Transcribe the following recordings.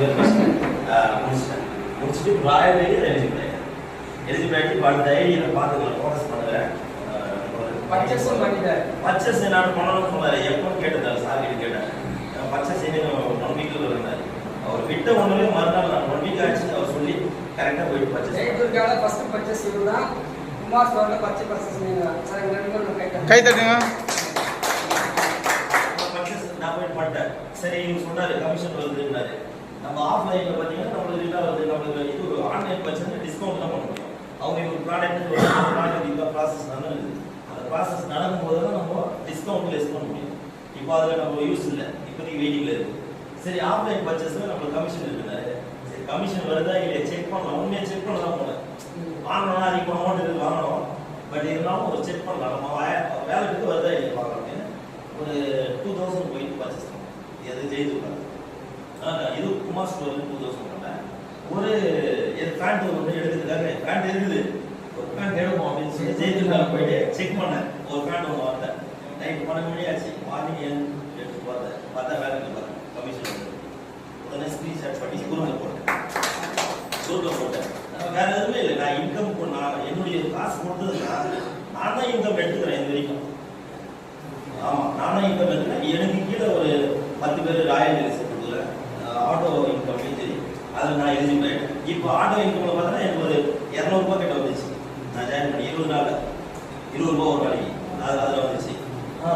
பேர் முடிச்சிட்டேன். முடிச்சுட்டு ராயல் எலிஜிபிள் ஆகிட்டு இப்போ அடுத்த ஐடியில் பார்த்துக்கலாம் ஃபோக்கஸ் பண்ணுறேன். பர்ச்சேஸ் என்ன பண்ணணும்னு சொன்னார். எப்போன்னு கேட்டேன் சார் கிட்ட கேட்டேன். பர்ச்சேஸ் இன்னும் 1 வீக்கில் இருந்தார். அவர் விட்ட ஒன்றுலேயே மறுநாள் நான் 1 வீக் ஆச்சு அவர் சொல்லி கரெக்டாக போயிட்டு பர்ச்சேஸ் ஃபர்ஸ்ட் பர்ச்சேஸ் இவர்தான். குமார் ஸ்டோரில் பர்ச்சேஸ் சார் கை தட்டுங்க. பர்ச்சேஸ் நான் போயிட்டு பண்ணிட்டேன். சரி இவங்க சொன்னார் கமிஷன் வருதுன்னாரு. நம்ம ஆஃப்லைனில் பார்த்தீங்கன்னா நம்மளுக்கு என்ன வருது, நம்மளுக்கு இது ஆன்லைன் பர்ச்சேஸ் டிஸ்கவுண்ட் தான் பண்ண முடியும். அவங்க ஒரு ப்ராடக்ட் இந்த ப்ராசஸ் நடந்தது. அந்த ப்ராசஸ் நடக்கும்போது தான் நம்ம டிஸ்கவுண்ட் லெஸ் பண்ண முடியும். இப்போ அதில் நம்ம யூஸ் இல்லை, இப்போதைக்கு வெயிட்டிங்கில் இருக்குது. சரி ஆஃப்லைன் பர்ச்சேஸில் நம்மளுக்கு கமிஷன் இருக்குனாரு. சரி கமிஷன் வருதா இல்லையா செக் பண்ணலாம். உண்மையாக செக் பண்ண தான் போனேன். வாங்கணும்னா அதிக அமௌண்ட் இது வாங்கணும். பட் இருந்தாலும் ஒரு செக் பண்ணலாம். நம்ம வேலைக்கு வருதா இல்லையா பார்க்கலாம்னு ஒரு 2000 போயிட்டு பர்ச்சேஸ் பண்ணோம். எது ஜெயித்து இது குமார் ஸ்டோர் 2000 பண்ணேன். ஒரு பேண்ட் ஒன்று எடுக்கிறதுக்காக பேண்ட் இருக்குது, ஒரு பேண்ட் எடுப்போம் அப்படின்னு சொல்லி ஜெயித்துக்காக போயிட்டு செக் பண்ணேன். ஒரு பேண்ட் ஒன்று வந்தேன். நைட்டு 12 மணி ஆச்சு. மார்னிங் எடுத்து பார்த்தா வேலைக்கு பார்த்தேன் கமிஷன் வந்து. உடனே ஸ்க்ரீன்ஷாட் பண்ணி குரூப்பில் போட்டேன். வேற எதுவுமே இல்லை. நான் இன்கம் நான் என்னுடைய காசு கொடுத்ததுன்னா நான் தான் இன்கம் எடுத்துக்கிறேன் இது வரைக்கும். ஆமாம் நான் தான் இன்கம் எடுத்துக்கிறேன். எனக்கு கீழே ஒரு 10 பேர் ராயல் கொடுக்கல. ஆட்டோ இன்கம் சரி அதில் நான் எலிஜிபிள் ஆகிட்டேன். இப்போ ஆட்டோ இன்கமில் பார்த்தா எனக்கு ஒரு 200 ரூபா கிட்ட வந்துச்சு. நான் ஜாயின் பண்ணி 20 நாளில் 20 ரூபா ஒரு நாளைக்கு அதில் வந்துச்சு.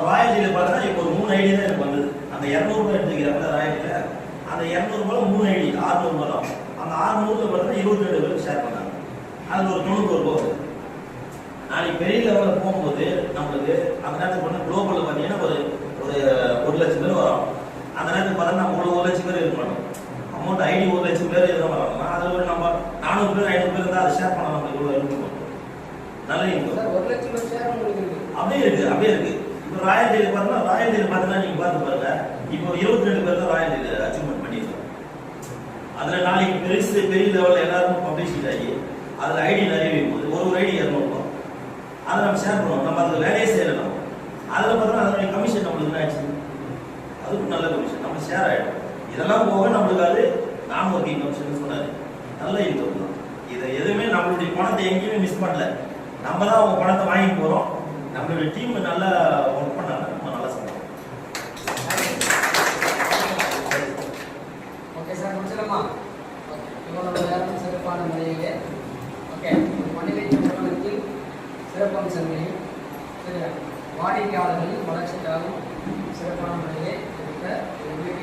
ராயல்டியில் பார்த்தா இப்போ ஒரு 3 ஐடி தான் எனக்கு வந்தது. அந்த 200 ரூபா எடுத்துக்கிறேன் ராயல்டியில். அந்த 200 ரூபாய் 3 ஐடி 600 ரூபா தான். அந்த 600 பார்த்தா 22 பேருக்கு ஷேர் பண்ணாங்க. அதில் ஒரு 91 ரூபா வருது. நாளைக்கு பெரிய லெவலில் போகும்போது நம்மளுக்கு அந்த நேரத்துக்கு போனால் குளோபலில் பார்த்தீங்கன்னா ஒரு 1 லட்சம் பேர் வரும். அந்த நேரத்துக்கு பார்த்தா நம்ம 1 லட்சம் பேர் இருக்க மாட்டோம். அமௌண்ட் ஐடி 1 லட்சம் பேர் எதுவும் வராங்கன்னா அதில் ஒரு நம்ம 400 பேர் 500 பேர் இருந்தால் அதை ஷேர் பண்ண நம்மளுக்கு இவ்வளோ இருக்கும். நல்ல இன்கம் 1 லட்சம் ஷேர் அப்படியே இருக்கு. இப்போ ராயல் டீல் பார்த்தீங்கன்னா நீங்கள் பார்த்து பாருங்க. இப்போ 22 பேர் தான் ராயல் டீல் அச்சீவ்மெண்ட் பண்ணியிருக்கோம். அதில் நாளைக்கு பெரிய லெவலில் எல்லாரும் பப்ளிஷ் ஆகி அதில் ஐடி நிறைய வைக்கும்போது ஒரு ஐடி 200 ரூபா அதை நம்ம ஷேர் பண்ணுவோம். நம்ம அதில் வேலையே செய்யணும். அதில் பார்த்தோம்னா அதனுடைய கமிஷன் நம்மளுக்கு என்ன ஆச்சு, அதுக்கும் நல்ல கமிஷன் நம்ம ஷேர் ஆகிடும். இதெல்லாம் போக நம்மளுக்கு அது நான் ஒர்க்கிங் கமிஷன் சொன்னார். நல்ல இன்கம் தான். இதை எதுவுமே நம்மளுடைய பணத்தை எங்கேயுமே மிஸ் பண்ணல. நம்ம தான் அவங்க பணத்தை வாங்கிட்டு போகிறோம். நம்மளுடைய டீம் நல்லா ஒர்க் பண்ணாங்க. நம்ம நல்லா சொல்லுவோம். ஓகே சார் முடிச்சிடலாமா? இவ்வளவு நேரம் சிறப்பான முறையிலே ஓகே மனித நிறுவனத்தில் சிறப்பு அம்சங்களையும் வாடிக்கையாளர்களின் வளர்ச்சிக்காகவும் சிறப்பான முறையிலே இருக்க வீட்டில்